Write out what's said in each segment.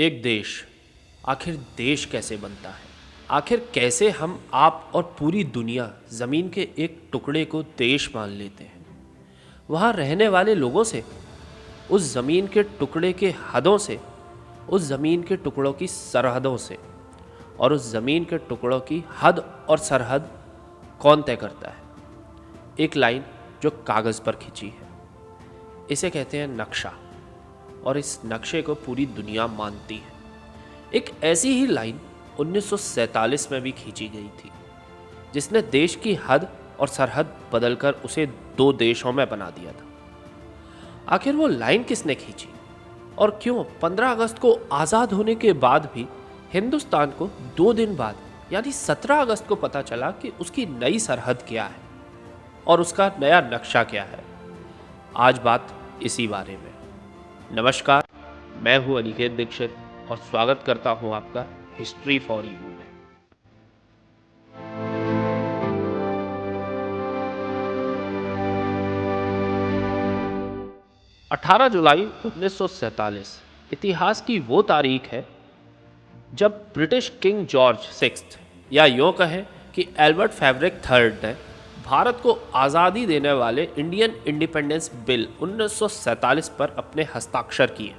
एक देश, आखिर देश कैसे बनता है? आखिर कैसे हम आप और पूरी दुनिया ज़मीन के एक टुकड़े को देश मान लेते हैं? वहाँ रहने वाले लोगों से, उस ज़मीन के टुकड़े के हदों से, उस ज़मीन के टुकड़ों की सरहदों से, और उस ज़मीन के टुकड़ों की हद और सरहद कौन तय करता है? एक लाइन जो कागज़ पर खिंची है, इसे कहते हैं नक्शा, और इस नक्शे को पूरी दुनिया मानती है। एक ऐसी ही लाइन 1947 में भी खींची गई थी, जिसने देश की हद और सरहद बदलकर उसे दो देशों में बना दिया था। आखिर वो लाइन किसने खींची और क्यों 15 अगस्त को आज़ाद होने के बाद भी हिंदुस्तान को 2 दिन बाद यानी 17 अगस्त को पता चला कि उसकी नई सरहद क्या है और उसका नया नक्शा क्या है? आज बात इसी बारे में। नमस्कार, मैं हूं अनिकेत दीक्षित और स्वागत करता हूं आपका हिस्ट्री फॉर यू में। अठारह जुलाई 1947 इतिहास की वो तारीख है जब ब्रिटिश किंग जॉर्ज सिक्स्थ, या यूँ कहें कि एल्बर्ट फेवरिक थर्ड ने भारत को आज़ादी देने वाले इंडियन इंडिपेंडेंस बिल 1947 पर अपने हस्ताक्षर किए।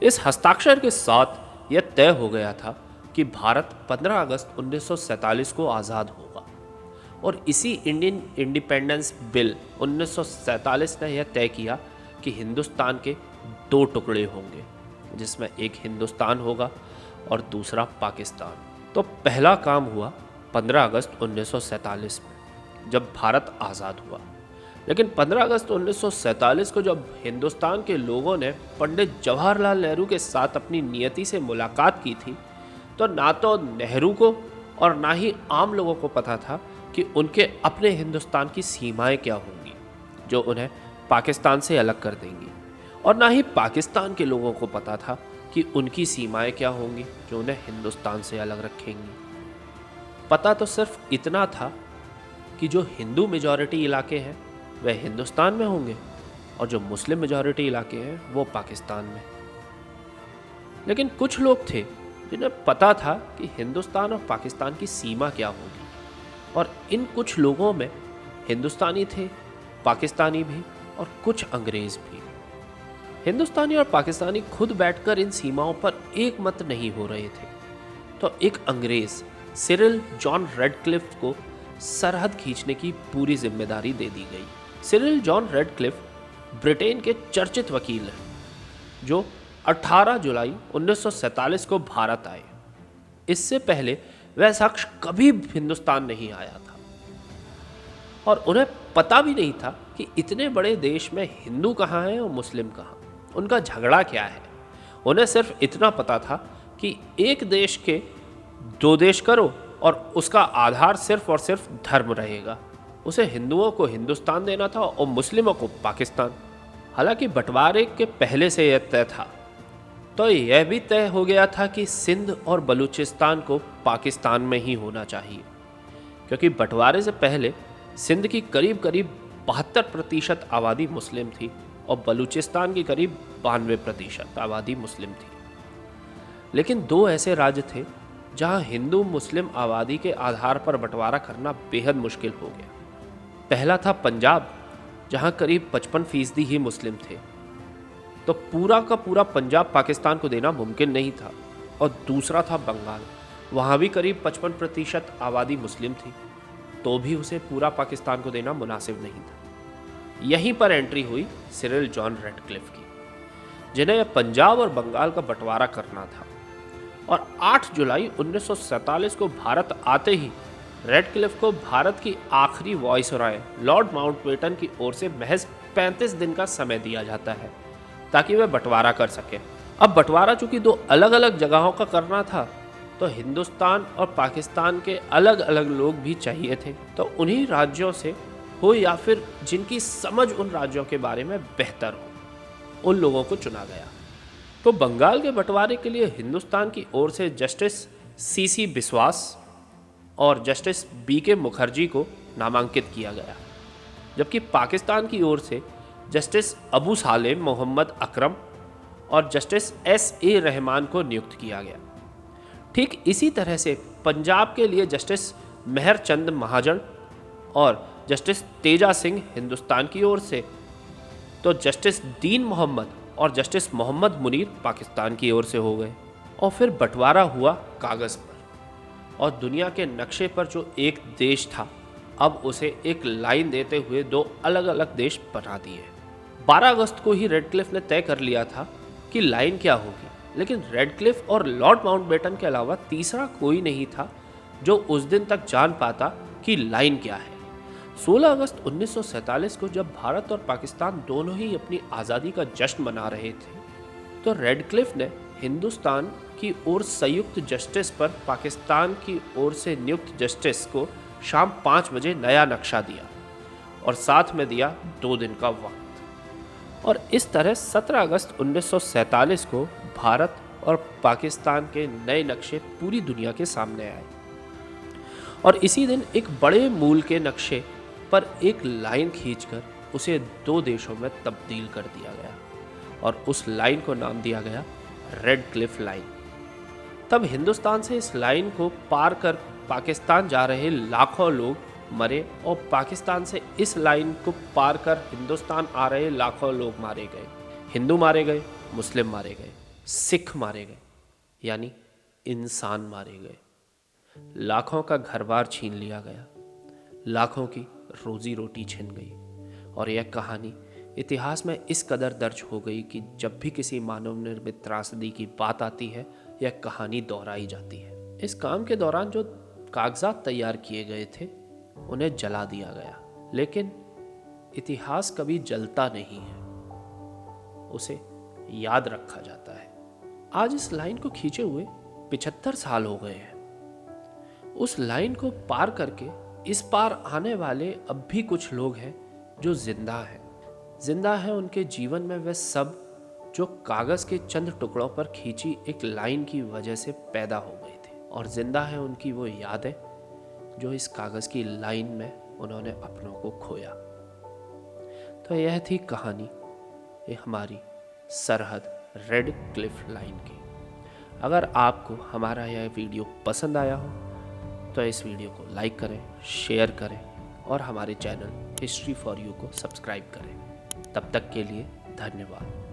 इस हस्ताक्षर के साथ यह तय हो गया था कि भारत 15 अगस्त 1947 को आज़ाद होगा, और इसी इंडियन इंडिपेंडेंस बिल 1947 ने यह तय किया कि हिंदुस्तान के 2 टुकड़े होंगे, जिसमें एक हिंदुस्तान होगा और दूसरा पाकिस्तान। तो पहला काम हुआ 15 अगस्त 1947 में, जब भारत आज़ाद हुआ। लेकिन 15 अगस्त 1947 को जब हिंदुस्तान के लोगों ने पंडित जवाहरलाल नेहरू के साथ अपनी नियति से मुलाकात की थी, तो ना तो नेहरू को और ना ही आम लोगों को पता था कि उनके अपने हिंदुस्तान की सीमाएं क्या होंगी, जो उन्हें पाकिस्तान से अलग कर देंगी, और ना ही पाकिस्तान के लोगों को पता था कि उनकी सीमाएं क्या होंगी, जो उन्हें हिंदुस्तान से अलग रखेंगी। पता तो सिर्फ इतना था कि जो हिंदू मेजॉरिटी इलाके हैं वह हिंदुस्तान में होंगे, और जो मुस्लिम मेजॉरिटी इलाके हैं वो पाकिस्तान में। लेकिन कुछ लोग थे जिन्हें पता था कि हिंदुस्तान और पाकिस्तान की सीमा क्या होगी, और इन कुछ लोगों में हिंदुस्तानी थे, पाकिस्तानी भी, और कुछ अंग्रेज भी। हिंदुस्तानी और पाकिस्तानी खुद बैठकर इन सीमाओं पर एक मत नहीं हो रहे थे, तो एक अंग्रेज सिरिल जॉन रेडक्लिफ को सरहद खींचने की पूरी जिम्मेदारी दे दी गई। सिरिल जॉन रेडक्लिफ ब्रिटेन के चर्चित वकील हैं, जो 18 जुलाई 1947 को भारत आए। इससे पहले वह शख्स कभी हिंदुस्तान नहीं आया था, और उन्हें पता भी नहीं था कि इतने बड़े देश में हिंदू कहाँ हैं और मुस्लिम कहाँ, उनका झगड़ा क्या है। उन्हें सिर्फ इतना पता था कि एक देश के 2 देश करो, और उसका आधार सिर्फ और सिर्फ धर्म रहेगा। उसे हिंदुओं को हिंदुस्तान देना था और मुस्लिमों को पाकिस्तान। हालांकि बंटवारे के पहले से यह तय था, तो यह भी तय हो गया था कि सिंध और बलूचिस्तान को पाकिस्तान में ही होना चाहिए, क्योंकि बंटवारे से पहले सिंध की करीब करीब 72% आबादी मुस्लिम थी और बलूचिस्तान की करीब 92% आबादी मुस्लिम थी। लेकिन 2 ऐसे राज्य थे जहां हिंदू मुस्लिम आबादी के आधार पर बंटवारा करना बेहद मुश्किल हो गया। पहला था पंजाब, जहां करीब 55% ही मुस्लिम थे, तो पूरा का पूरा पंजाब पाकिस्तान को देना मुमकिन नहीं था। और दूसरा था बंगाल, वहां भी करीब 55% आबादी मुस्लिम थी, तो भी उसे पूरा पाकिस्तान को देना मुनासिब नहीं था। यहीं पर एंट्री हुई सिरिल जॉन रेडक्लिफ की, जिन्हें पंजाब और बंगाल का बंटवारा करना था। और 8 जुलाई 1947 को भारत आते ही रेडक्लिफ को भारत की आखिरी वाइसरॉय लॉर्ड माउंटबेटन की ओर से महज 35 दिन का समय दिया जाता है, ताकि वह बंटवारा कर सके। अब बंटवारा चूंकि 2 अलग अलग जगहों का करना था, तो हिंदुस्तान और पाकिस्तान के अलग अलग लोग भी चाहिए थे, तो उन्हीं राज्यों से हो या फिर जिनकी समझ उन राज्यों के बारे में बेहतर हो, उन लोगों को चुना गया। तो बंगाल के बंटवारे के लिए हिंदुस्तान की ओर से जस्टिस सीसी बिस्वास और जस्टिस बीके मुखर्जी को नामांकित किया गया, जबकि पाकिस्तान की ओर से जस्टिस अबू सालेम मोहम्मद अकरम और जस्टिस S.A. रहमान को नियुक्त किया गया। ठीक इसी तरह से पंजाब के लिए जस्टिस मेहर चंद महाजन और जस्टिस तेजा सिंह हिंदुस्तान की ओर से, तो जस्टिस दीन मोहम्मद और जस्टिस मोहम्मद मुनीर पाकिस्तान की ओर से हो गए। और फिर बंटवारा हुआ कागज़ पर, और दुनिया के नक्शे पर जो एक देश था अब उसे एक लाइन देते हुए दो अलग अलग देश बना दिए। 12 अगस्त को ही रेडक्लिफ ने तय कर लिया था कि लाइन क्या होगी, लेकिन रेडक्लिफ और लॉर्ड माउंटबेटन के अलावा तीसरा कोई नहीं था जो उस दिन तक जान पाता कि लाइन क्या है। 16 अगस्त 1947 को जब भारत और पाकिस्तान दोनों ही अपनी आज़ादी का जश्न मना रहे थे, तो रेडक्लिफ ने हिंदुस्तान की ओर संयुक्त जस्टिस पर पाकिस्तान की ओर से नियुक्त जस्टिस को शाम 5 बजे नया नक्शा दिया और साथ में दिया 2 दिन का वक्त। और इस तरह 17 अगस्त 1947 को भारत और पाकिस्तान के नए नक्शे पूरी दुनिया के सामने आए। और इसी दिन एक बड़े मूल के नक्शे पर एक लाइन खींचकर उसे 2 देशों में तब्दील कर दिया गया और उस लाइन को नाम दिया गया रेडक्लिफ लाइन। तब हिंदुस्तान से इस लाइन को पार कर पाकिस्तान जा रहे लाखों लोग मरे और पाकिस्तान से इस लाइन को पार कर हिंदुस्तान आ रहे लाखों लोग मारे गए। हिंदू मारे गए, मुस्लिम मारे गए, सिख मारे गए, यानी इंसान मारे गए। लाखों का घर-बार छीन लिया गया, लाखों की रोजी रोटी छिन गई। और यह कहानी इतिहास में इस कदर दर्ज हो गई कि जब भी किसी मानव निर्मित त्रासदी की बात आती है यह कहानी दोहराई जाती है। इस काम के दौरान जो कागजात तैयार किए गए थे उन्हें जला दिया गया, लेकिन इतिहास कभी जलता नहीं है, उसे याद रखा जाता है। आज इस लाइन को खींचे हुए 75 साल हो गए हैं। उस लाइन को पार करके इस पार आने वाले अब भी कुछ लोग हैं जो जिंदा हैं उनके जीवन में वह सब जो कागज के चंद टुकड़ों पर खींची एक लाइन की वजह से पैदा हो गए थे, और जिंदा है उनकी वो यादें जो इस कागज की लाइन में उन्होंने अपनों को खोया। तो यह थी कहानी ये हमारी सरहद रेड क्लिफ लाइन की। अगर आपको हमारा यह वीडियो पसंद आया हो तो इस वीडियो को लाइक करें, शेयर करें और हमारे चैनल हिस्ट्री फॉर यू को सब्सक्राइब करें। तब तक के लिए धन्यवाद।